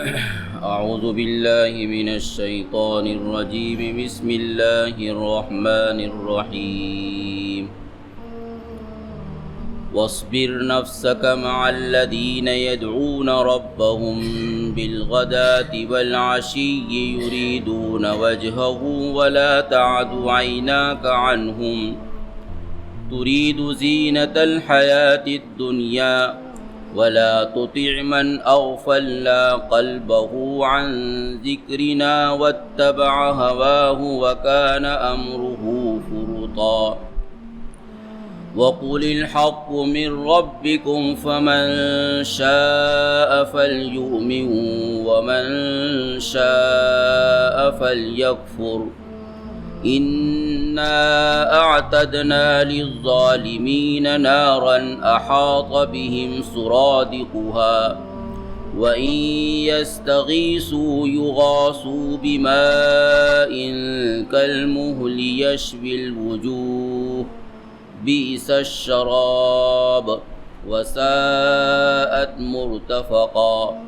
أعوذ بالله من الشيطان الرجيم بسم الله الرحمن الرحيم واصبر نفسك مع الذين يدعون ربهم بالغداة والعشي يريدون وجهه ولا تعد عيناك عنهم تريد زينة الحياة الدنيا ولا تطع من أغفلنا قلبه عن ذكرنا واتبع هواه وكان أمره فرطا وقل الحق من ربكم فمن شاء فليؤمن ومن شاء فليكفر إنا أعتدنا للظالمين نارا أحاط بهم سرادقها وإن يستغيثوا يغاثوا بماء كالمهل يشوي الوجوه بئس الشراب وساءت مرتفقا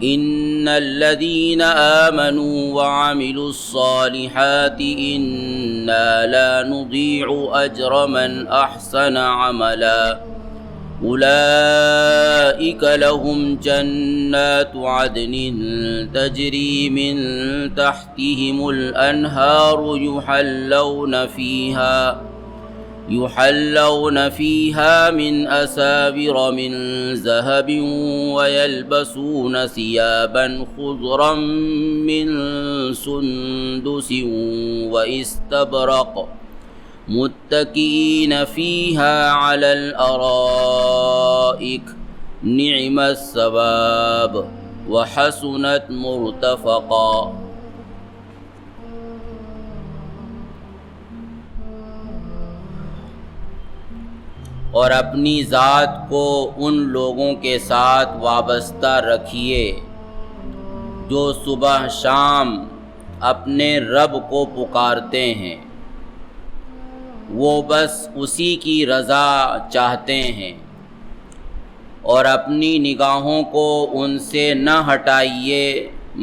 إن الذين آمنوا وعملوا الصالحات إنا لا نضيع أجر من أحسن عملا أولئك لهم جنات عدن تجري من تحتهم الأنهار يحلون فيها من أساور من ذهب ويلبسون ثيابا خضرا من سندس واستبرق متكئين فيها على الأرائك نعم الثواب وحسنت مرتفقا. اور اپنی ذات کو ان لوگوں کے ساتھ وابستہ رکھیے جو صبح شام اپنے رب کو پکارتے ہیں، وہ بس اسی کی رضا چاہتے ہیں، اور اپنی نگاہوں کو ان سے نہ ہٹائیے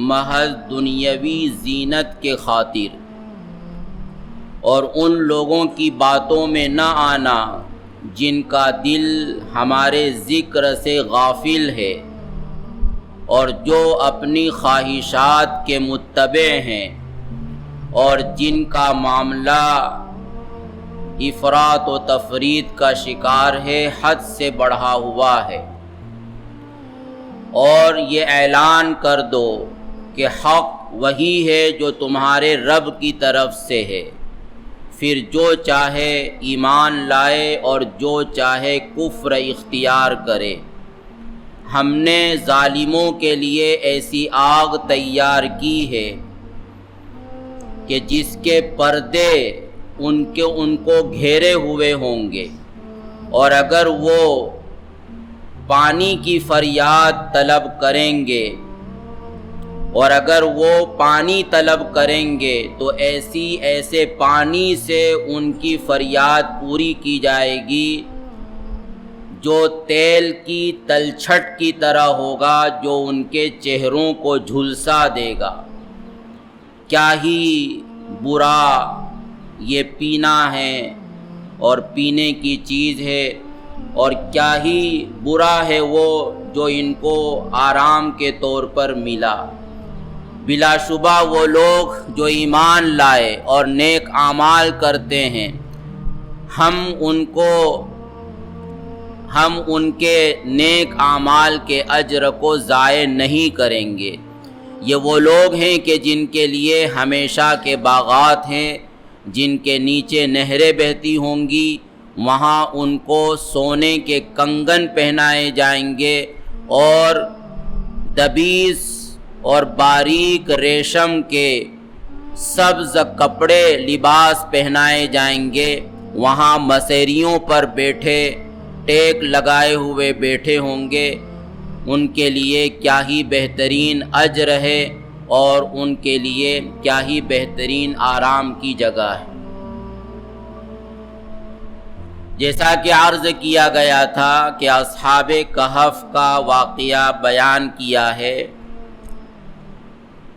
محض دنیاوی زینت کے خاطر، اور ان لوگوں کی باتوں میں نہ آنا جن کا دل ہمارے ذکر سے غافل ہے اور جو اپنی خواہشات کے متبع ہیں اور جن کا معاملہ افراط و تفریط کا شکار ہے، حد سے بڑھا ہوا ہے. اور یہ اعلان کر دو کہ حق وہی ہے جو تمہارے رب کی طرف سے ہے، پھر جو چاہے ایمان لائے اور جو چاہے کفر اختیار کرے. ہم نے ظالموں کے لیے ایسی آگ تیار کی ہے کہ جس کے پردے ان کو گھیرے ہوئے ہوں گے، اور اگر وہ پانی کی فریاد طلب کریں گے تو ایسے پانی سے ان کی فریاد پوری کی جائے گی جو تیل کی تلچھٹ کی طرح ہوگا، جو ان کے چہروں کو جھلسا دے گا. کیا ہی برا یہ پینا ہے اور پینے کی چیز ہے، اور کیا ہی برا ہے وہ جو ان کو آرام کے طور پر ملا. بلا شبہ وہ لوگ جو ایمان لائے اور نیک اعمال کرتے ہیں، ہم ان کے نیک اعمال کے اجر کو ضائع نہیں کریں گے. یہ وہ لوگ ہیں کہ جن کے لیے ہمیشہ کے باغات ہیں، جن کے نیچے نہریں بہتی ہوں گی. وہاں ان کو سونے کے کنگن پہنائے جائیں گے اور دبیس اور باریک ریشم کے سبز کپڑے لباس پہنائے جائیں گے. وہاں مسیریوں پر بیٹھے ٹیک لگائے ہوئے بیٹھے ہوں گے. ان کے لیے کیا ہی بہترین اجر ہے اور ان کے لیے کیا ہی بہترین آرام کی جگہ ہے. جیسا کہ عرض کیا گیا تھا کہ اصحاب کہف کا واقعہ بیان کیا ہے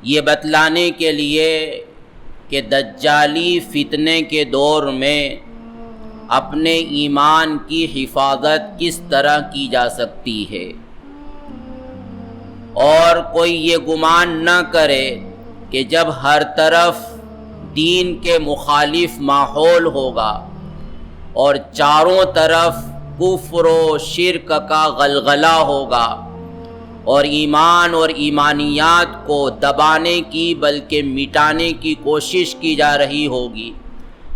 یہ بتلانے کے لیے کہ دجالی فتنے کے دور میں اپنے ایمان کی حفاظت کس طرح کی جا سکتی ہے، اور کوئی یہ گمان نہ کرے کہ جب ہر طرف دین کے مخالف ماحول ہوگا اور چاروں طرف کفر و شرک کا غلغلہ ہوگا اور ایمان اور ایمانیات کو دبانے کی بلکہ مٹانے کی کوشش کی جا رہی ہوگی،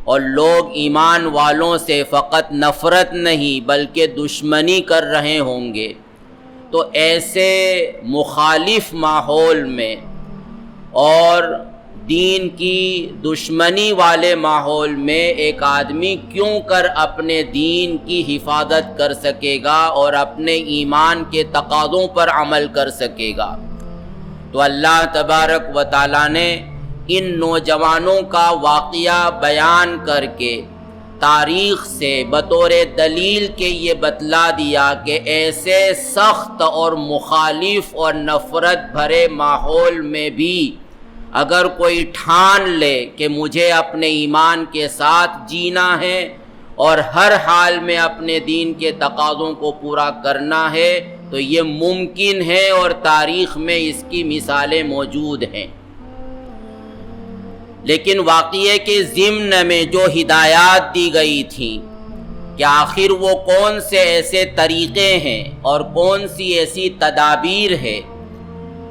اور لوگ ایمان والوں سے فقط نفرت نہیں بلکہ دشمنی کر رہے ہوں گے، تو ایسے مخالف ماحول میں اور دین کی دشمنی والے ماحول میں ایک آدمی کیوں کر اپنے دین کی حفاظت کر سکے گا اور اپنے ایمان کے تقاضوں پر عمل کر سکے گا؟ تو اللہ تبارک و تعالیٰ نے ان نوجوانوں کا واقعہ بیان کر کے تاریخ سے بطور دلیل کے یہ بتلا دیا کہ ایسے سخت اور مخالف اور نفرت بھرے ماحول میں بھی اگر کوئی ٹھان لے کہ مجھے اپنے ایمان کے ساتھ جینا ہے اور ہر حال میں اپنے دین کے تقاضوں کو پورا کرنا ہے تو یہ ممکن ہے، اور تاریخ میں اس کی مثالیں موجود ہیں۔ لیکن واقعے کے ضمن میں جو ہدایات دی گئی تھیں کہ آخر وہ کون سے ایسے طریقے ہیں اور کون سی ایسی تدابیر ہے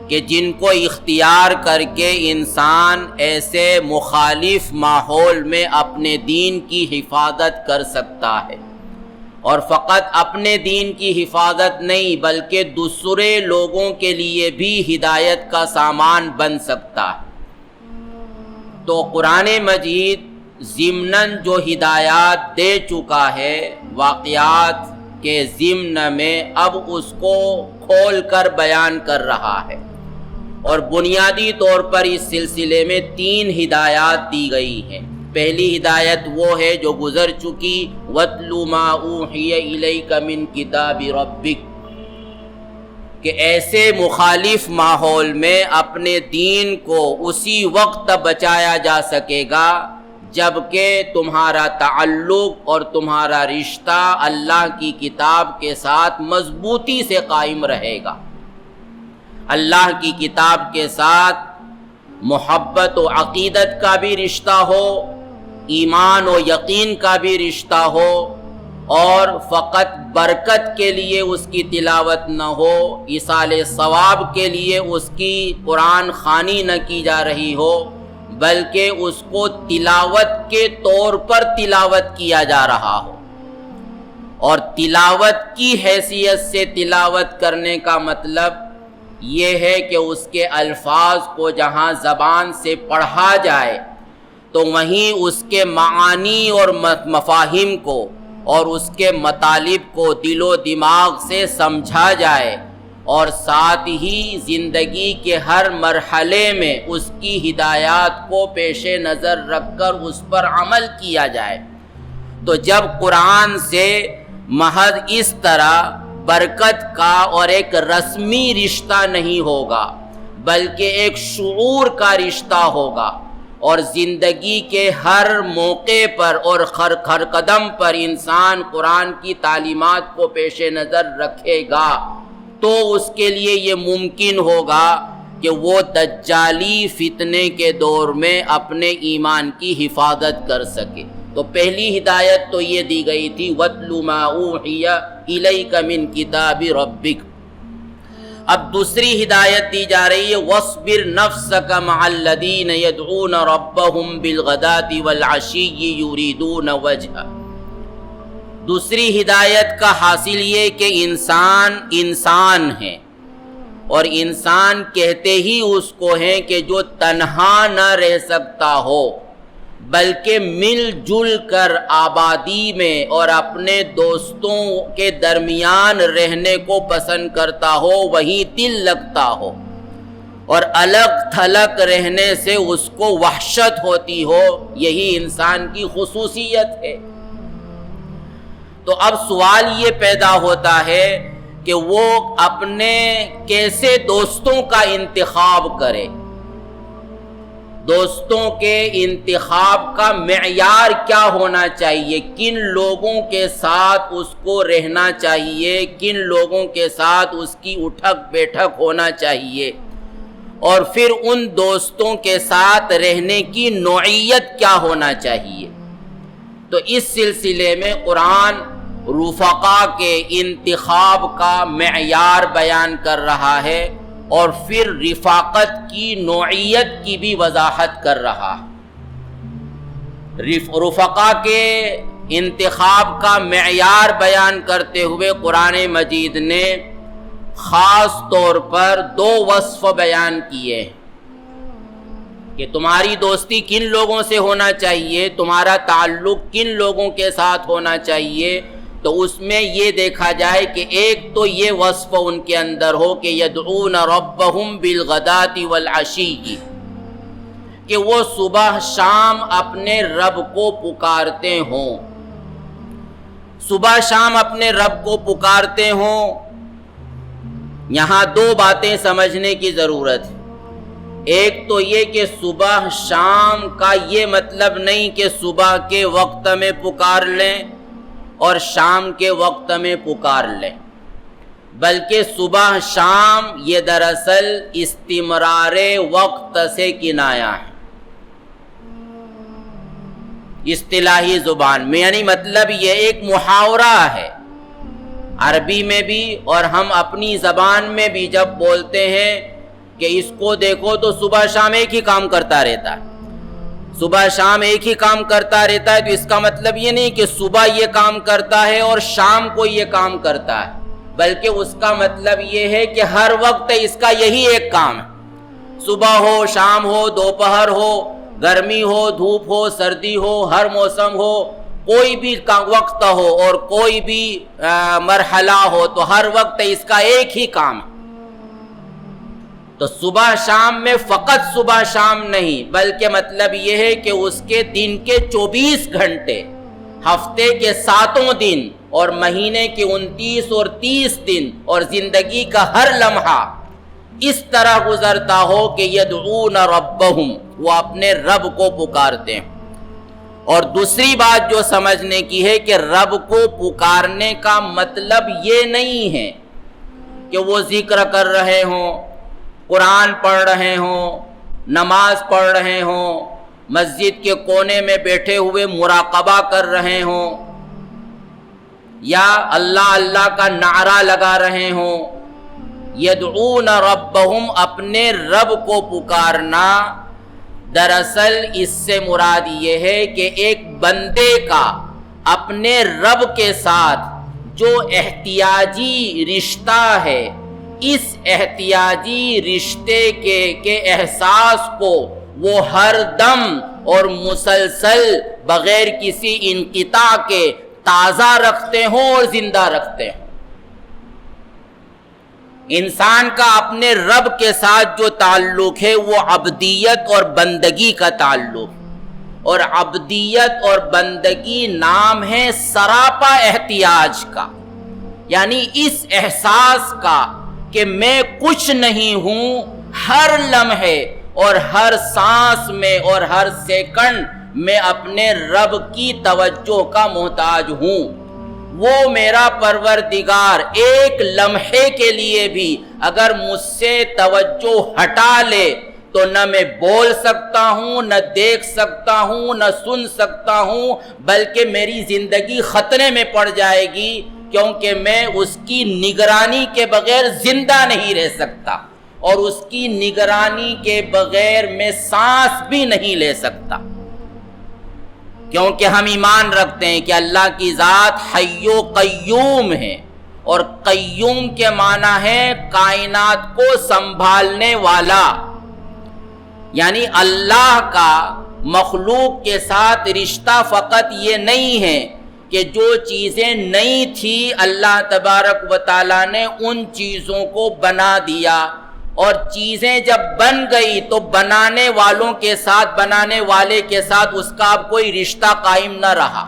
کہ جن کو اختیار کر کے انسان ایسے مخالف ماحول میں اپنے دین کی حفاظت کر سکتا ہے، اور فقط اپنے دین کی حفاظت نہیں بلکہ دوسرے لوگوں کے لیے بھی ہدایت کا سامان بن سکتا ہے۔ تو قرآن مجید ضمناً جو ہدایات دے چکا ہے واقعات کے ضمن میں، اب اس کو کھول کر بیان کر رہا ہے، اور بنیادی طور پر اس سلسلے میں 3 ہدایات دی گئی ہیں۔ پہلی ہدایت وہ ہے جو گزر چکی، وَاتْلُ مَا أُوحِيَ إِلَيْكَ مِنْ كِتَابِ رَبِّكَ، کہ ایسے مخالف ماحول میں اپنے دین کو اسی وقت بچایا جا سکے گا جبکہ تمہارا تعلق اور تمہارا رشتہ اللہ کی کتاب کے ساتھ مضبوطی سے قائم رہے گا، اللہ کی کتاب کے ساتھ محبت و عقیدت کا بھی رشتہ ہو، ایمان و یقین کا بھی رشتہ ہو، اور فقط برکت کے لیے اس کی تلاوت نہ ہو، ایصال ثواب کے لیے اس کی قرآن خوانی نہ کی جا رہی ہو، بلکہ اس کو تلاوت کے طور پر تلاوت کیا جا رہا ہو، اور تلاوت کی حیثیت سے تلاوت کرنے کا مطلب یہ ہے کہ اس کے الفاظ کو جہاں زبان سے پڑھا جائے تو وہیں اس کے معانی اور مفاہیم کو اور اس کے مطالب کو دل و دماغ سے سمجھا جائے، اور ساتھ ہی زندگی کے ہر مرحلے میں اس کی ہدایات کو پیش نظر رکھ کر اس پر عمل کیا جائے۔ تو جب قرآن سے محض اس طرح برکت کا اور ایک رسمی رشتہ نہیں ہوگا بلکہ ایک شعور کا رشتہ ہوگا، اور زندگی کے ہر موقع پر اور ہر قدم پر انسان قرآن کی تعلیمات کو پیش نظر رکھے گا، تو اس کے لیے یہ ممکن ہوگا کہ وہ دجالی فتنے کے دور میں اپنے ایمان کی حفاظت کر سکے۔ تو پہلی ہدایت تو یہ دی گئی تھی، وَاتْلُ مَا أُوحِيَ إِلَيْكَ مِنْ كِتَابِ رَبِّكَ۔ اب دوسری ہدایت دی جا رہی ہے، وَاصْبِرْ نَفْسَكَ مَعَ الَّذِينَ يَدْعُونَ رَبَّهُمْ بِالْغَدَاةِ وَالْعَشِيِّ يُرِيدُونَ وَجْهَهُ۔ دوسری ہدایت کا حاصل یہ کہ انسان ہے، اور انسان کہتے ہی اس کو ہیں کہ جو تنہا نہ رہ سکتا ہو بلکہ مل جل کر آبادی میں اور اپنے دوستوں کے درمیان رہنے کو پسند کرتا ہو، وہیں دل لگتا ہو، اور الگ تھلگ رہنے سے اس کو وحشت ہوتی ہو، یہی انسان کی خصوصیت ہے۔ تو اب سوال یہ پیدا ہوتا ہے کہ وہ اپنے کیسے دوستوں کا انتخاب کرے، دوستوں کے انتخاب کا معیار کیا ہونا چاہیے، کن لوگوں کے ساتھ اس کو رہنا چاہیے، کن لوگوں کے ساتھ اس کی اٹھک بیٹھک ہونا چاہیے، اور پھر ان دوستوں کے ساتھ رہنے کی نوعیت کیا ہونا چاہیے۔ تو اس سلسلے میں قرآن رفقا کے انتخاب کا معیار بیان کر رہا ہے اور پھر رفاقت کی نوعیت کی بھی وضاحت کر رہا ہے۔ رفقا کے انتخاب کا معیار بیان کرتے ہوئے قرآن مجید نے خاص طور پر 2 وصف بیان کیے ہیں کہ تمہاری دوستی کن لوگوں سے ہونا چاہیے، تمہارا تعلق کن لوگوں کے ساتھ ہونا چاہیے۔ تو اس میں یہ دیکھا جائے کہ ایک تو یہ وصف ان کے اندر ہو کہ یدعون ربہم بالغداۃ والعشی، کہ وہ صبح شام اپنے رب کو پکارتے ہوں، صبح شام اپنے رب کو پکارتے ہوں۔ یہاں 2 باتیں سمجھنے کی ضرورت ہے۔ ایک تو یہ کہ صبح شام کا یہ مطلب نہیں کہ صبح کے وقت میں پکار لیں اور شام کے وقت میں پکار لیں، بلکہ صبح شام یہ دراصل استمرار وقت سے کنایا ہے اصطلاحی زبان میں، یعنی مطلب یہ ایک محاورہ ہے عربی میں بھی، اور ہم اپنی زبان میں بھی جب بولتے ہیں کہ اس کو دیکھو تو صبح شام ایک ہی کام کرتا رہتا ہے، صبح شام ایک ہی کام کرتا رہتا ہے، تو اس کا مطلب یہ نہیں کہ صبح یہ کام کرتا ہے اور شام کو یہ کام کرتا ہے، بلکہ اس کا مطلب یہ ہے کہ ہر وقت اس کا یہی ایک کام ہے، صبح ہو، شام ہو، دوپہر ہو، گرمی ہو، دھوپ ہو، سردی ہو، ہر موسم ہو، کوئی بھی وقت ہو اور کوئی بھی مرحلہ ہو، تو ہر وقت اس کا ایک ہی کام ہے۔ تو صبح شام میں فقط صبح شام نہیں، بلکہ مطلب یہ ہے کہ اس کے دن کے 24 گھنٹے، ہفتے کے 7 دن اور مہینے کے 29 اور 30 دن اور زندگی کا ہر لمحہ اس طرح گزرتا ہو کہ یدعون ربہم، وہ اپنے رب کو پکارتے ہیں۔ اور دوسری بات جو سمجھنے کی ہے کہ رب کو پکارنے کا مطلب یہ نہیں ہے کہ وہ ذکر کر رہے ہوں، قرآن پڑھ رہے ہوں، نماز پڑھ رہے ہوں، مسجد کے کونے میں بیٹھے ہوئے مراقبہ کر رہے ہوں، یا اللہ اللہ کا نعرہ لگا رہے ہوں۔ یدعون ربہم، اپنے رب کو پکارنا، دراصل اس سے مراد یہ ہے کہ ایک بندے کا اپنے رب کے ساتھ جو احتیاجی رشتہ ہے، اس احتیاجی رشتے کے احساس کو وہ ہر دم اور مسلسل بغیر کسی انقطاع کے تازہ رکھتے ہوں اور زندہ رکھتے ہوں۔ انسان کا اپنے رب کے ساتھ جو تعلق ہے وہ عبدیت اور بندگی کا تعلق، اور عبدیت اور بندگی نام ہے سراپا احتیاج کا، یعنی اس احساس کا کہ میں کچھ نہیں ہوں، ہر لمحے اور ہر سانس میں اور ہر سیکنڈ میں اپنے رب کی توجہ کا محتاج ہوں۔ وہ میرا پروردگار ایک لمحے کے لیے بھی اگر مجھ سے توجہ ہٹا لے تو نہ میں بول سکتا ہوں، نہ دیکھ سکتا ہوں، نہ سن سکتا ہوں، بلکہ میری زندگی خطرے میں پڑ جائے گی، کیونکہ میں اس کی نگرانی کے بغیر زندہ نہیں رہ سکتا، اور اس کی نگرانی کے بغیر میں سانس بھی نہیں لے سکتا، کیونکہ ہم ایمان رکھتے ہیں کہ اللہ کی ذات حی و قیوم ہے، اور قیوم کے معنی ہے کائنات کو سنبھالنے والا، یعنی اللہ کا مخلوق کے ساتھ رشتہ فقط یہ نہیں ہے کہ جو چیزیں نہیں تھی اللہ تبارک و تعالیٰ نے ان چیزوں کو بنا دیا، اور چیزیں جب بن گئی تو بنانے والوں کے ساتھ، بنانے والے کے ساتھ اس کا اب کوئی رشتہ قائم نہ رہا۔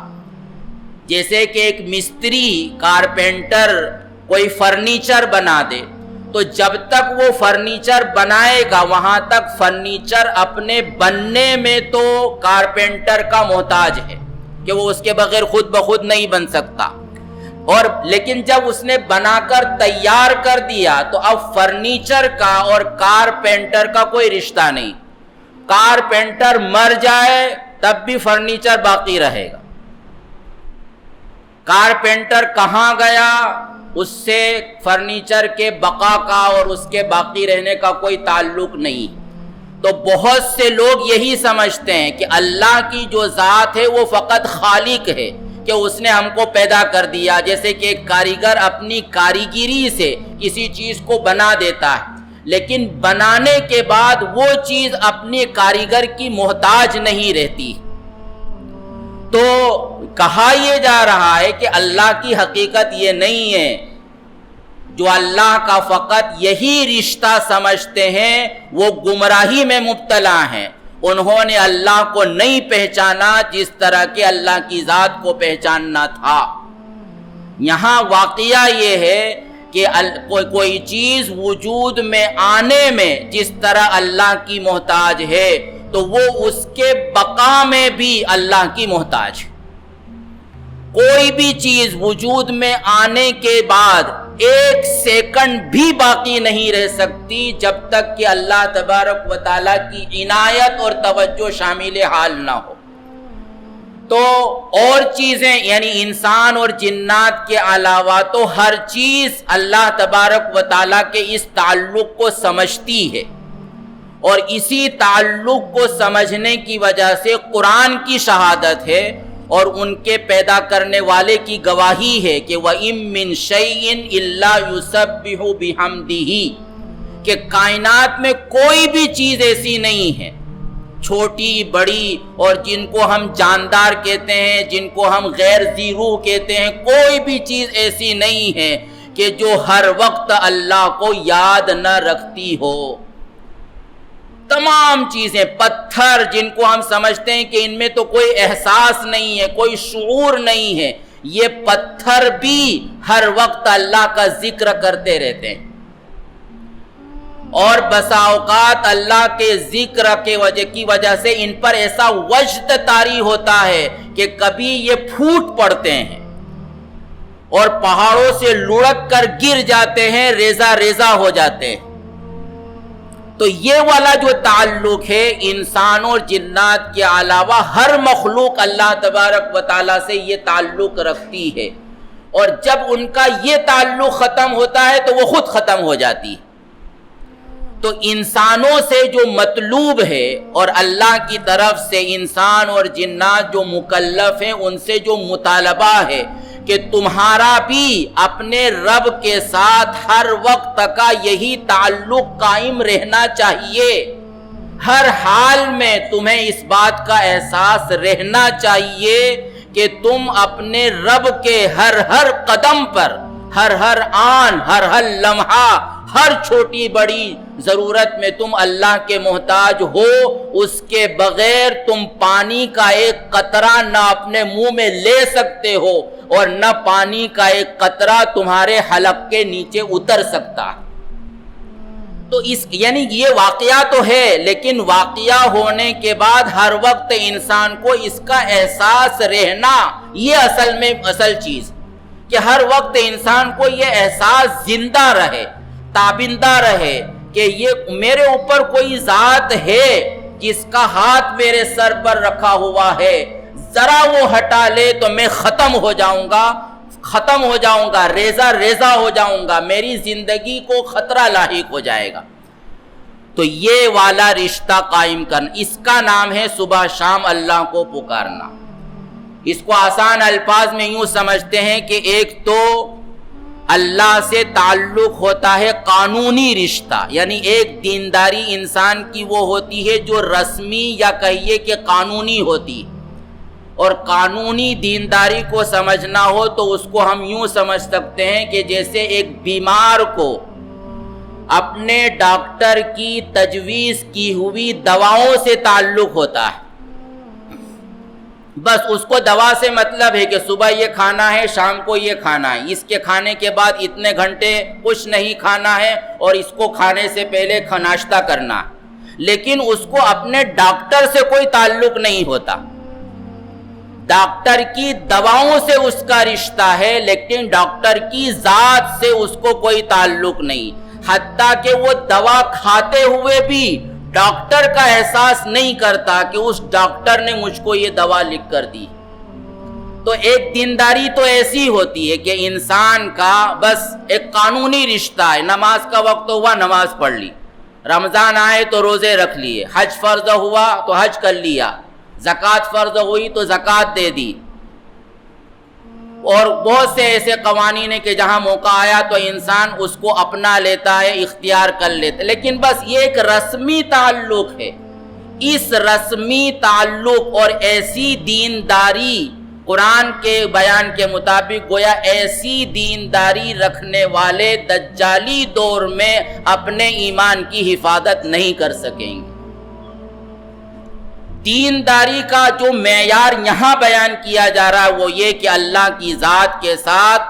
جیسے کہ ایک مستری، کارپینٹر کوئی فرنیچر بنا دے تو جب تک وہ فرنیچر بنائے گا وہاں تک فرنیچر اپنے بننے میں تو کارپینٹر کا محتاج ہے کہ وہ اس کے بغیر خود بخود نہیں بن سکتا، اور لیکن جب اس نے بنا کر تیار کر دیا تو اب فرنیچر کا اور کارپینٹر کا کوئی رشتہ نہیں. کارپینٹر مر جائے تب بھی فرنیچر باقی رہے گا. کارپینٹر کہاں گیا اس سے فرنیچر کے بقا کا اور اس کے باقی رہنے کا کوئی تعلق نہیں. تو بہت سے لوگ یہی سمجھتے ہیں کہ اللہ کی جو ذات ہے وہ فقط خالق ہے، کہ اس نے ہم کو پیدا کر دیا، جیسے کہ ایک کاریگر اپنی کاریگری سے کسی چیز کو بنا دیتا ہے، لیکن بنانے کے بعد وہ چیز اپنی کاریگر کی محتاج نہیں رہتی. تو کہا یہ جا رہا ہے کہ اللہ کی حقیقت یہ نہیں ہے. جو اللہ کا فقط یہی رشتہ سمجھتے ہیں وہ گمراہی میں مبتلا ہیں. انہوں نے اللہ کو نہیں پہچانا جس طرح کہ اللہ کی ذات کو پہچاننا تھا. یہاں واقعہ یہ ہے کہ کوئی چیز وجود میں آنے میں جس طرح اللہ کی محتاج ہے تو وہ اس کے بقا میں بھی اللہ کی محتاج ہے. کوئی بھی چیز وجود میں آنے کے بعد ایک سیکنڈ بھی باقی نہیں رہ سکتی جب تک کہ اللہ تبارک و تعالیٰ کی عنایت اور توجہ شامل حال نہ ہو. تو اور چیزیں یعنی انسان اور جنات کے علاوہ تو ہر چیز اللہ تبارک و تعالیٰ کے اس تعلق کو سمجھتی ہے، اور اسی تعلق کو سمجھنے کی وجہ سے قرآن کی شہادت ہے اور ان کے پیدا کرنے والے کی گواہی ہے کہ وَإِن مِّن شَيْءٍ إِلَّا يُسَبِّحُ بِحَمْدِهِ، کہ کائنات میں کوئی بھی چیز ایسی نہیں ہے، چھوٹی بڑی، اور جن کو ہم جاندار کہتے ہیں، جن کو ہم غیر ذی روح کہتے ہیں، کوئی بھی چیز ایسی نہیں ہے کہ جو ہر وقت اللہ کو یاد نہ رکھتی ہو. تمام چیزیں، پتھر جن کو ہم سمجھتے ہیں کہ ان میں تو کوئی احساس نہیں ہے، کوئی شعور نہیں ہے، یہ پتھر بھی ہر وقت اللہ کا ذکر کرتے رہتے ہیں. اور بسا اوقات اللہ کے ذکر کی وجہ سے ان پر ایسا وجد طاری ہوتا ہے کہ کبھی یہ پھوٹ پڑتے ہیں اور پہاڑوں سے لڑک کر گر جاتے ہیں، ریزہ ریزہ ہو جاتے ہیں. تو یہ والا جو تعلق ہے انسان اور جنات کے علاوہ ہر مخلوق اللہ تبارک و تعالیٰ سے یہ تعلق رکھتی ہے، اور جب ان کا یہ تعلق ختم ہوتا ہے تو وہ خود ختم ہو جاتی ہے. تو انسانوں سے جو مطلوب ہے اور اللہ کی طرف سے انسان اور جنات جو مکلف ہیں ان سے جو مطالبہ ہے کہ تمہارا بھی اپنے رب کے ساتھ ہر وقت کا یہی تعلق قائم رہنا چاہیے. ہر حال میں تمہیں اس بات کا احساس رہنا چاہیے کہ تم اپنے رب کے ہر قدم پر، ہر آن، ہر لمحہ، ہر چھوٹی بڑی ضرورت میں تم اللہ کے محتاج ہو. اس کے بغیر تم پانی کا ایک قطرہ نہ اپنے منہ میں لے سکتے ہو اور نہ پانی کا ایک قطرہ تمہارے حلق کے نیچے اتر سکتا. تو یعنی یہ واقعہ تو ہے، لیکن واقعہ ہونے کے بعد ہر وقت انسان کو اس کا احساس رہنا، یہ اصل چیز، کہ ہر وقت انسان کو یہ احساس زندہ رہے، تابندہ رہے کہ یہ میرے اوپر کوئی ذات ہے جس کا ہاتھ میرے سر پر رکھا ہوا ہے، ذرا وہ ہٹا لے تو میں ختم ہو جاؤں گا، ریزہ ہو جاؤں گا، میری زندگی کو خطرہ لاحق ہو جائے گا. تو یہ والا رشتہ قائم کرنا، اس کا نام ہے صبح شام اللہ کو پکارنا. اس کو آسان الفاظ میں یوں سمجھتے ہیں کہ ایک تو اللہ سے تعلق ہوتا ہے قانونی رشتہ، یعنی ایک دینداری انسان کی وہ ہوتی ہے جو رسمی یا کہیے کہ قانونی ہوتی ہے. اور قانونی دینداری کو سمجھنا ہو تو اس کو ہم یوں سمجھ سکتے ہیں کہ جیسے ایک بیمار کو اپنے ڈاکٹر کی تجویز کی ہوئی دواؤں سے تعلق ہوتا ہے. بس اس کو دوا سے مطلب ہے کہ صبح یہ کھانا ہے، شام کو یہ کھانا ہے، اس کے کھانے کے بعد اتنے گھنٹے کچھ نہیں کھانا ہے، اور اس کو کھانے سے پہلے ناشتہ کرنا ہے، لیکن اس کو اپنے ڈاکٹر سے کوئی تعلق نہیں ہوتا۔ ڈاکٹر کی دواؤں سے اس کا رشتہ ہے، لیکن ڈاکٹر کی ذات سے اس کو کوئی تعلق نہیں، حتیٰ کہ وہ دوا کھاتے ہوئے بھی ڈاکٹر کا احساس نہیں کرتا کہ اس ڈاکٹر نے مجھ کو یہ دوا لکھ کر دی۔ تو ایک دینداری تو ایسی ہوتی ہے کہ انسان کا بس ایک قانونی رشتہ ہے، نماز کا وقت ہوا نماز پڑھ لی، رمضان آئے تو روزے رکھ لیے، حج فرض ہوا تو حج کر لیا، زکوٰۃ فرض ہوئی تو زکوٰۃ دے دی، اور بہت سے ایسے قوانین ہیں کہ جہاں موقع آیا تو انسان اس کو اپنا لیتا ہے، اختیار کر لیتا ہے، لیکن بس یہ ایک رسمی تعلق ہے۔ اس رسمی تعلق اور ایسی دینداری قرآن کے بیان کے مطابق گویا ایسی دینداری رکھنے والے دجالی دور میں اپنے ایمان کی حفاظت نہیں کر سکیں گے۔ دینداری کا جو معیار یہاں بیان کیا جا رہا ہے وہ یہ کہ اللہ کی ذات کے ساتھ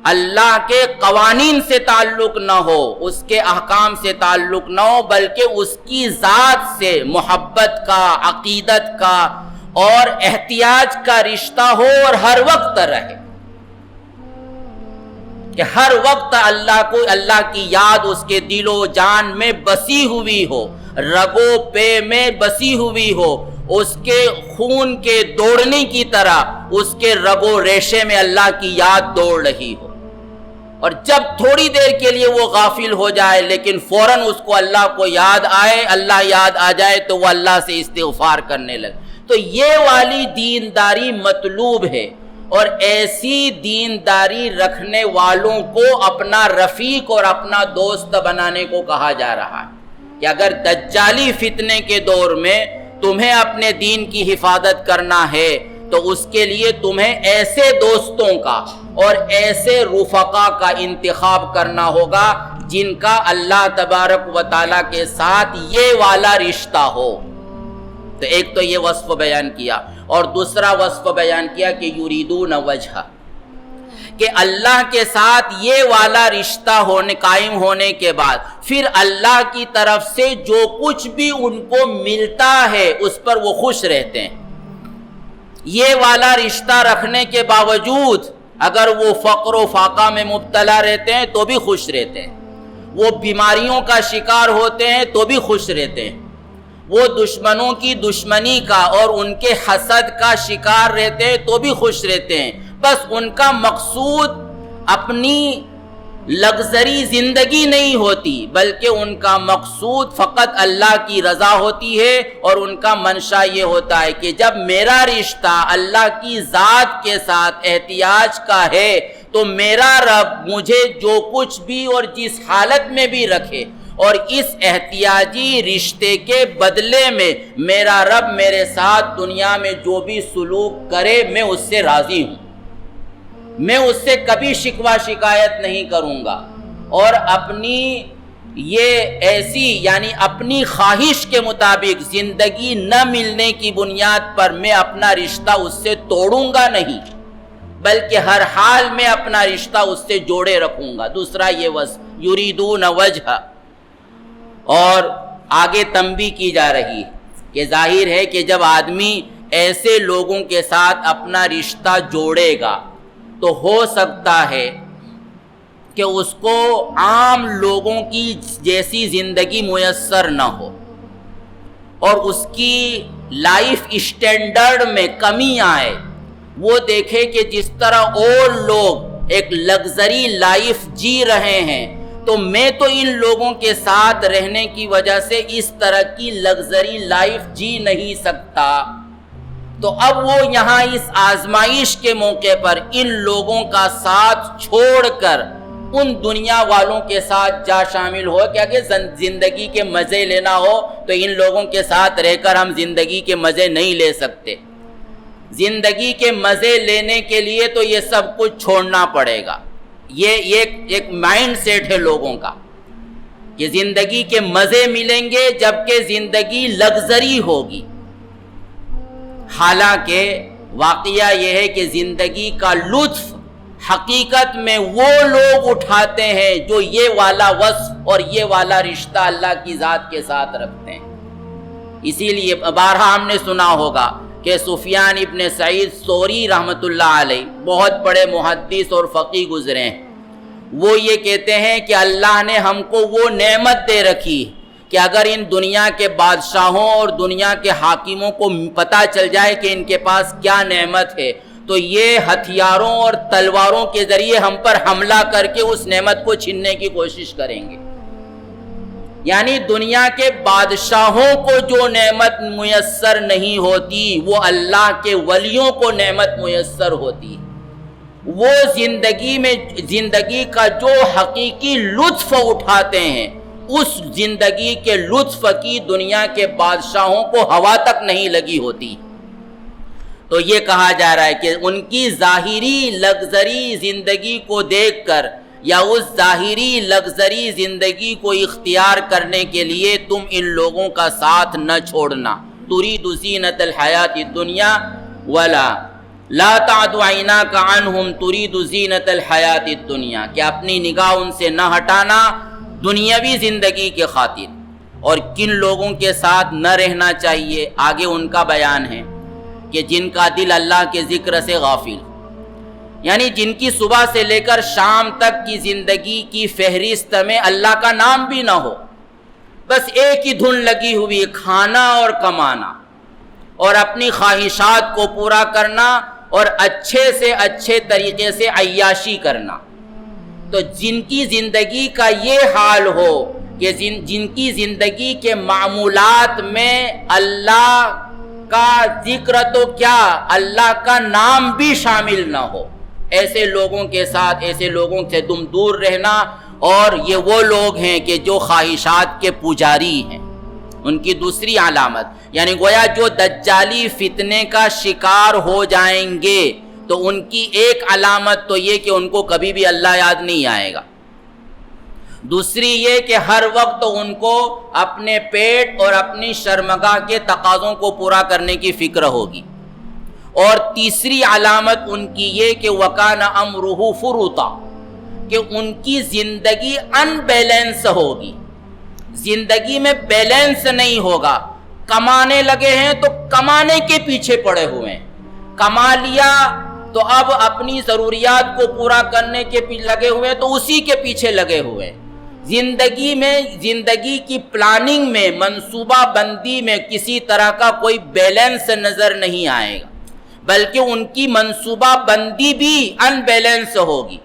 اللہ کے قوانین سے تعلق نہ ہو، اس کے احکام سے تعلق نہ ہو، بلکہ اس کی ذات سے محبت کا، عقیدت کا اور احتیاج کا رشتہ ہو، اور ہر وقت رہے کہ ہر وقت اللہ کو، اللہ کی یاد اس کے دل و جان میں بسی ہوئی ہو، رگو پے میں بسی ہوئی ہو، اس کے خون کے دوڑنے کی طرح اس کے رگو ریشے میں اللہ کی یاد دوڑ رہی ہو، اور جب تھوڑی دیر کے لیے وہ غافل ہو جائے لیکن فوراً اس کو اللہ کو یاد آئے، اللہ یاد آ جائے تو وہ اللہ سے استغفار کرنے لگے۔ تو یہ والی دینداری مطلوب ہے، اور ایسی دینداری رکھنے والوں کو اپنا رفیق اور اپنا دوست بنانے کو کہا جا رہا ہے کہ اگر دجالی فتنے کے دور میں تمہیں اپنے دین کی حفاظت کرنا ہے تو اس کے لیے تمہیں ایسے دوستوں کا اور ایسے رفقا کا انتخاب کرنا ہوگا جن کا اللہ تبارک و تعالیٰ کے ساتھ یہ والا رشتہ ہو۔ تو ایک تو یہ وصف بیان کیا، اور دوسرا وصف بیان کیا کہ یریدون وجہ، کہ اللہ کے ساتھ یہ والا رشتہ قائم ہونے کے بعد پھر اللہ کی طرف سے جو کچھ بھی ان کو ملتا ہے اس پر وہ خوش رہتے ہیں۔ یہ والا رشتہ رکھنے کے باوجود اگر وہ فقر و فاقہ میں مبتلا رہتے ہیں تو بھی خوش رہتے ہیں، وہ بیماریوں کا شکار ہوتے ہیں تو بھی خوش رہتے ہیں، وہ دشمنوں کی دشمنی کا اور ان کے حسد کا شکار رہتے ہیں تو بھی خوش رہتے ہیں۔ بس ان کا مقصود اپنی لگژری زندگی نہیں ہوتی، بلکہ ان کا مقصود فقط اللہ کی رضا ہوتی ہے، اور ان کا منشا یہ ہوتا ہے کہ جب میرا رشتہ اللہ کی ذات کے ساتھ احتیاج کا ہے تو میرا رب مجھے جو کچھ بھی اور جس حالت میں بھی رکھے، اور اس احتیاجی رشتے کے بدلے میں میرا رب میرے ساتھ دنیا میں جو بھی سلوک کرے میں اس سے راضی ہوں، میں اس سے کبھی شکوہ شکایت نہیں کروں گا، اور اپنی یہ ایسی یعنی اپنی خواہش کے مطابق زندگی نہ ملنے کی بنیاد پر میں اپنا رشتہ اس سے توڑوں گا نہیں، بلکہ ہر حال میں اپنا رشتہ اس سے جوڑے رکھوں گا۔ دوسرا یہ وصف یریدون وجہ، اور آگے تنبیہ کی جا رہی ہے کہ ظاہر ہے کہ جب آدمی ایسے لوگوں کے ساتھ اپنا رشتہ جوڑے گا تو ہو سکتا ہے کہ اس کو عام لوگوں کی جیسی زندگی میسر نہ ہو، اور اس کی لائف اسٹینڈرڈ میں کمی آئے، وہ دیکھے کہ جس طرح اور لوگ ایک لگژری لائف جی رہے ہیں تو میں تو ان لوگوں کے ساتھ رہنے کی وجہ سے اس طرح کی لگژری لائف جی نہیں سکتا، تو اب وہ یہاں اس آزمائش کے موقع پر ان لوگوں کا ساتھ چھوڑ کر ان دنیا والوں کے ساتھ جا شامل ہو کہ اگر زندگی کے مزے لینا ہو تو ان لوگوں کے ساتھ رہ کر ہم زندگی کے مزے نہیں لے سکتے، زندگی کے مزے لینے کے لیے تو یہ سب کچھ چھوڑنا پڑے گا۔ یہ ایک مائنڈ سیٹ ہے لوگوں کا کہ زندگی کے مزے ملیں گے جبکہ زندگی لگژری ہوگی، حالانکہ واقعہ یہ ہے کہ زندگی کا لطف حقیقت میں وہ لوگ اٹھاتے ہیں جو یہ والا وصف اور یہ والا رشتہ اللہ کی ذات کے ساتھ رکھتے ہیں۔ اسی لیے بارہا ہم نے سنا ہوگا کہ سفیان ابن سعید ثوری رحمۃ اللہ علیہ بہت بڑے محدث اور فقیہ گزرے ہیں، وہ یہ کہتے ہیں کہ اللہ نے ہم کو وہ نعمت دے رکھی کہ اگر ان دنیا کے بادشاہوں اور دنیا کے حاکموں کو پتہ چل جائے کہ ان کے پاس کیا نعمت ہے تو یہ ہتھیاروں اور تلواروں کے ذریعے ہم پر حملہ کر کے اس نعمت کو چھیننے کی کوشش کریں گے۔ یعنی دنیا کے بادشاہوں کو جو نعمت میسر نہیں ہوتی وہ اللہ کے ولیوں کو نعمت میسر ہوتی ہے۔ وہ زندگی کا جو حقیقی لطف اٹھاتے ہیں اس زندگی کے لطف کی دنیا کے بادشاہوں کو ہوا تک نہیں لگی ہوتی۔ تو یہ کہا جا رہا ہے کہ ان کی ظاہری لگژری زندگی کو دیکھ کر یا اس ظاہری لگژری زندگی کو اختیار کرنے کے لیے تم ان لوگوں کا ساتھ نہ چھوڑنا۔ ترید زینت الحیات الدنیا ولا لا تعد عیناک عنہم ترید زینت الحیات الدنیا، کہ اپنی نگاہ ان سے نہ ہٹانا دنیاوی زندگی کے خاطر۔ اور کن لوگوں کے ساتھ نہ رہنا چاہیے آگے ان کا بیان ہے کہ جن کا دل اللہ کے ذکر سے غافل، یعنی جن کی صبح سے لے کر شام تک کی زندگی کی فہرست میں اللہ کا نام بھی نہ ہو، بس ایک ہی دھن لگی ہوئی کھانا اور کمانا اور اپنی خواہشات کو پورا کرنا اور اچھے سے اچھے طریقے سے عیاشی کرنا۔ تو جن کی زندگی کا یہ حال ہو کہ جن کی زندگی کے معمولات میں اللہ کا ذکر تو کیا اللہ کا نام بھی شامل نہ ہو، ایسے لوگوں کے ساتھ ایسے لوگوں سے تم دور رہنا۔ اور یہ وہ لوگ ہیں کہ جو خواہشات کے پجاری ہیں۔ ان کی دوسری علامت یعنی گویا جو دجالی فتنے کا شکار ہو جائیں گے تو ان کی ایک علامت تو یہ کہ ان کو کبھی بھی اللہ یاد نہیں آئے گا، دوسری یہ کہ ہر وقت ان کو اپنے پیٹ اور اپنی شرمگاہ کے تقاضوں کو پورا کرنے کی فکر ہوگی، اور تیسری علامت ان کی یہ کہ وَكَانَ أَمْرُهُ فُرُطًا، کہ ان کی زندگی ان بیلنس ہوگی، زندگی میں بیلنس نہیں ہوگا۔ کمانے لگے ہیں تو کمانے کے پیچھے پڑے ہوئے ہیں، کما لیا تو اب اپنی ضروریات کو پورا کرنے کے لگے ہوئے ہیں تو اسی کے پیچھے لگے ہوئے ہیں۔ زندگی کی پلاننگ میں منصوبہ بندی میں کسی طرح کا کوئی بیلنس نظر نہیں آئے گا، بلکہ ان کی منصوبہ بندی بھی ان بیلنس ہوگی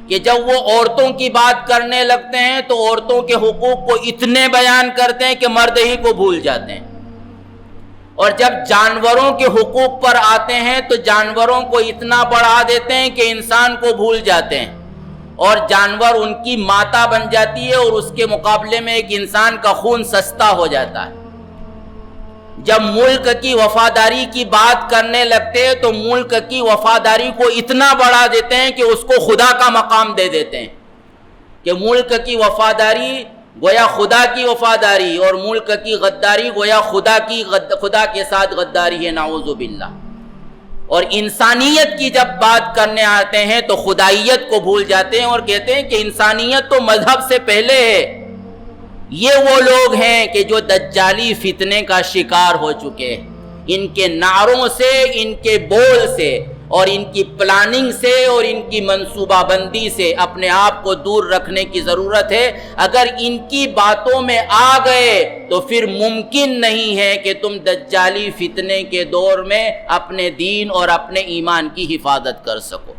کہ جب وہ عورتوں کی بات کرنے لگتے ہیں تو عورتوں کے حقوق کو اتنے بیان کرتے ہیں کہ مرد ہی کو بھول جاتے ہیں، اور جب جانوروں کے حقوق پر آتے ہیں تو جانوروں کو اتنا بڑھا دیتے ہیں کہ انسان کو بھول جاتے ہیں، اور جانور ان کی ماتا بن جاتی ہے اور اس کے مقابلے میں ایک انسان کا خون سستا ہو جاتا ہے۔ جب ملک کی وفاداری کی بات کرنے لگتے ہیں تو ملک کی وفاداری کو اتنا بڑھا دیتے ہیں کہ اس کو خدا کا مقام دے دیتے ہیں، کہ ملک کی وفاداری گویا خدا کی وفاداری اور ملک کی غداری گویا خدا کے ساتھ غداری ہے، نعوذ باللہ۔ اور انسانیت کی جب بات کرنے آتے ہیں تو خدائیت کو بھول جاتے ہیں اور کہتے ہیں کہ انسانیت تو مذہب سے پہلے ہے۔ یہ وہ لوگ ہیں کہ جو دجالی فتنے کا شکار ہو چکے ہیں، ان کے نعروں سے، ان کے بول سے اور ان کی پلاننگ سے اور ان کی منصوبہ بندی سے اپنے آپ کو دور رکھنے کی ضرورت ہے۔ اگر ان کی باتوں میں آ گئے تو پھر ممکن نہیں ہے کہ تم دجالی فتنے کے دور میں اپنے دین اور اپنے ایمان کی حفاظت کر سکو۔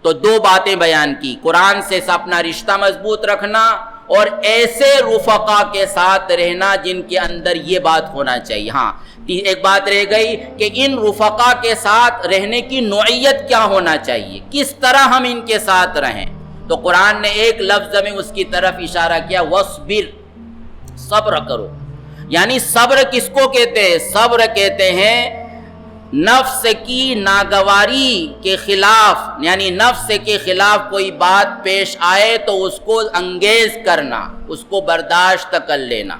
تو دو باتیں بیان کی، قرآن سے اپنا رشتہ مضبوط رکھنا اور ایسے رفقا کے ساتھ رہنا جن کے اندر یہ بات ہونا چاہیے۔ ہاں ایک بات رہ گئی کہ ان رفقا کے ساتھ رہنے کی نوعیت کیا ہونا چاہیے، کس طرح ہم ان کے ساتھ رہیں۔ تو قرآن نے ایک لفظ میں اس کی طرف اشارہ کیا، وَاصْبِرْ، صبر کرو۔ یعنی صبر کس کو کہتے ہیں؟ صبر کہتے ہیں نفس کی ناگواری کے خلاف، یعنی نفس کے خلاف کوئی بات پیش آئے تو اس کو انگیز کرنا، اس کو برداشت کر لینا،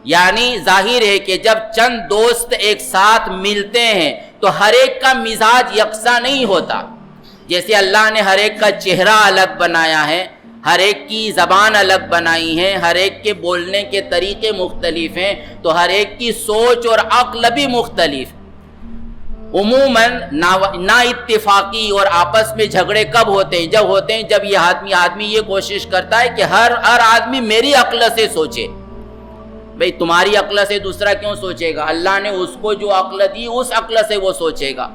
یعنی ظاہر ہے کہ جب چند دوست ایک ساتھ ملتے ہیں تو ہر ایک کا مزاج یکساں نہیں ہوتا. جیسے اللہ نے ہر ایک کا چہرہ الگ بنایا ہے، ہر ایک کی زبان الگ بنائی ہے، ہر ایک کے بولنے کے طریقے مختلف ہیں، تو ہر ایک کی سوچ اور عقل بھی مختلف. عموماً نا اتفاقی اور آپس میں جھگڑے کب ہوتے ہیں؟ جب یہ آدمی یہ کوشش کرتا ہے کہ ہر آدمی میری عقل سے سوچے. بھئی تمہاری عقل سے دوسرا کیوں سوچے گا؟ اللہ نے اس کو جو عقل دی اس عقل سے وہ سوچے گا.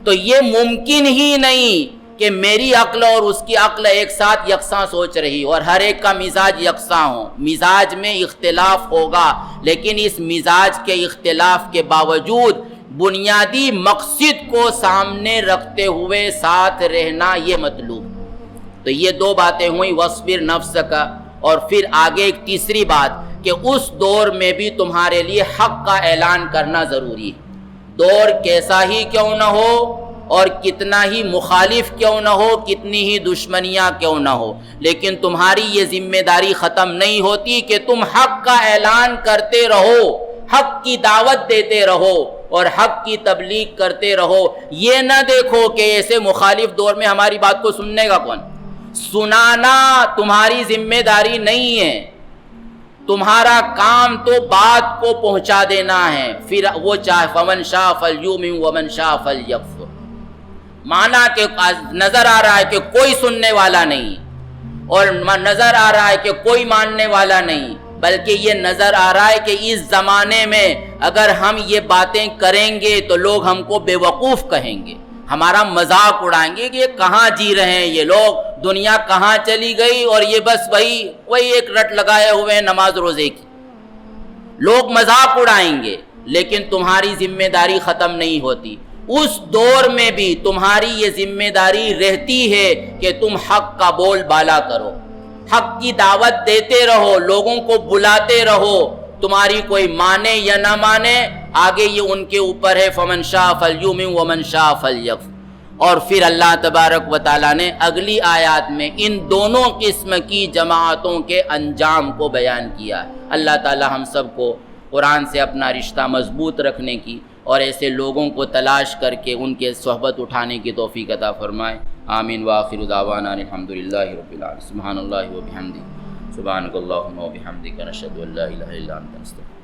تو یہ ممکن ہی نہیں کہ میری عقل اور اس کی عقل ایک ساتھ یکساں سوچ رہی اور ہر ایک کا مزاج یکساں ہو. مزاج میں اختلاف ہوگا، لیکن اس مزاج کے اختلاف کے باوجود بنیادی مقصد کو سامنے رکھتے ہوئے ساتھ رہنا یہ مطلوب. تو یہ دو باتیں ہوئیں، وَاصْبِرْ نَفْسَكَ، اور پھر آگے ایک تیسری بات کہ اس دور میں بھی تمہارے لیے حق کا اعلان کرنا ضروری ہے. دور کیسا ہی کیوں نہ ہو اور کتنا ہی مخالف کیوں نہ ہو، کتنی ہی دشمنیاں کیوں نہ ہو، لیکن تمہاری یہ ذمہ داری ختم نہیں ہوتی کہ تم حق کا اعلان کرتے رہو، حق کی دعوت دیتے رہو اور حق کی تبلیغ کرتے رہو. یہ نہ دیکھو کہ ایسے مخالف دور میں ہماری بات کو سننے گا کون؟ سنانا تمہاری ذمہ داری نہیں ہے، تمہارا کام تو بات کو پہنچا دینا ہے. پھر وہ چاہے فمن شاء فلیؤمن ومن شاء فلیکفر. مانا کہ نظر آ رہا ہے کہ کوئی سننے والا نہیں اور نظر آ رہا ہے کہ کوئی ماننے والا نہیں، بلکہ یہ نظر آ رہا ہے کہ اس زمانے میں اگر ہم یہ باتیں کریں گے تو لوگ ہم کو بے وقوف کہیں گے، ہمارا مذاق اڑائیں گے کہ یہ کہاں جی رہے ہیں یہ لوگ، دنیا کہاں چلی گئی اور یہ بس وہی ایک رٹ لگائے ہوئے ہیں نماز روزے کی. لوگ مذاق اڑائیں گے، لیکن تمہاری ذمہ داری ختم نہیں ہوتی. اس دور میں بھی تمہاری یہ ذمہ داری رہتی ہے کہ تم حق کا بول بالا کرو، حق کی دعوت دیتے رہو، لوگوں کو بلاتے رہو. تمہاری کوئی مانے یا نہ مانے آگے یہ ان کے اوپر ہے. فمن شاء فلیؤمن ومن شاء فلیکفر. اور پھر اللہ تبارک و تعالیٰ نے اگلی آیات میں ان دونوں قسم کی جماعتوں کے انجام کو بیان کیا. اللہ تعالیٰ ہم سب کو قرآن سے اپنا رشتہ مضبوط رکھنے کی اور ایسے لوگوں کو تلاش کر کے ان کے صحبت اٹھانے کی توفیق عطا فرمائے. آمین. وآخر دعوانا الحمدللہ رب العالمین. سبحان اللہ و بحمدہ، سبحانک اللہم و بحمدک، نشہد ان لا الہ الا انت، نستغفرک.